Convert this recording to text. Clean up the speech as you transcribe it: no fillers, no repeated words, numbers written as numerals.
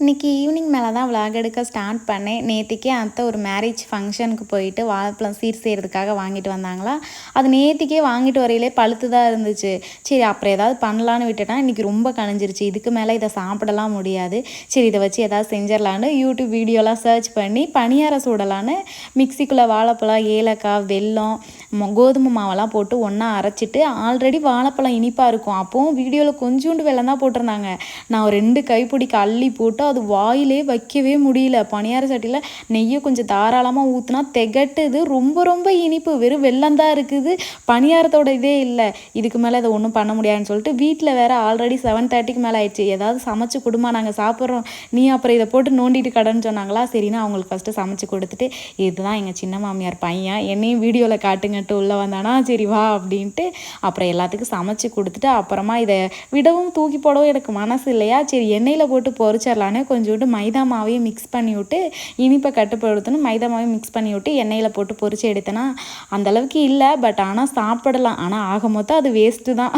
இன்றைக்கி ஈவினிங் மேலே தான் விளாக் எடுக்க ஸ்டார்ட் பண்ணேன். நேற்றுக்கே அத்தை ஒரு மேரேஜ் ஃபங்க்ஷனுக்கு போயிட்டு வாழைப்பழம் சீர் செய்கிறதுக்காக வாங்கிட்டு வந்தாங்களா, அது நேற்றுக்கே வாங்கிட்டு வரையிலே பழுத்து தான் இருந்துச்சு. சரி அப்புறம் ஏதாவது பண்ணலான்னு விட்டுட்டா, இன்றைக்கி ரொம்ப கனிஞ்சிருச்சு. இதுக்கு மேலே இதை சாப்பிடலாம் முடியாது. சரி இதை வச்சு எதாவது செஞ்சிடலான்னு யூடியூப் வீடியோலாம் சர்ச் பண்ணி பணியாரம் சுடலான்னு மிக்சிக்குள்ளே வாழைப்பழம், ஏலக்காய், வெல்லம், கோதுமை மாவெல்லாம் போட்டு ஒன்றா அரைச்சிட்டு, ஆல்ரெடி வாழைப்பழம் இனிப்பாக இருக்கும். அப்போவும் வீடியோவில் கொஞ்சோண்டு வெல்லம் தான் போட்டிருந்தாங்க. நான் ஒரு 2 கைப்பிடிக்கு அள்ளி போட்டு அது வாயிலே வைக்கவே முடியல. பணியார சட்டியில் நெய்யை கொஞ்சம் தாராளமாக ஊற்றினா திகட்டுது. ரொம்ப ரொம்ப இனிப்பு. வெறும் வெல்லம் தான் இருக்குது, பணியாரத்தோட இதே இல்லை. இதுக்கு மேலே இதை ஒன்றும் பண்ண முடியாதுன்னு சொல்லிட்டு வீட்டில் வேறு ஆல்ரெடி 7:30க்கு மேலே ஆயிடுச்சு. ஏதாவது சமைச்சு கொடுமா, நாங்கள் சாப்பிட்றோம், நீ அப்புறம் இதை போட்டு நோண்டிட்டு கடன்னு சொன்னாங்களா. சரின்னா அவங்களுக்கு ஃபஸ்ட்டு சமைச்சு கொடுத்துட்டு, இதுதான் எங்கள் சின்ன மாமியார் பையன், என்னையும் வீடியோவில் காட்டுங்கட்டு உள்ளே வந்தானா, சரி வா அப்படின்ட்டு அப்புறம் எல்லாத்துக்கும் சமைச்சு கொடுத்துட்டு, அப்புறமா இதை விடவும் தூக்கி போடவும் எனக்கு மனசு இல்லையா, சரி எண்ணெயில் போட்டு பொரிச்சிடலான்னு கொஞ்சோண்டு மைதா மாவையும் மிக்ஸ் பண்ணி விட்டு, இனிப்பை கட்டுப்படுத்தணும், மைதா மாவையும் மிக்ஸ் பண்ணி விட்டு எண்ணெயில் போட்டு பொரிச்சு எடுத்தேன்னா அந்தளவுக்கு இல்லை, பட் ஆனால் சாப்பிடலாம். ஆனால் ஆக மொத்தம் அது வேஸ்ட்டு தான்.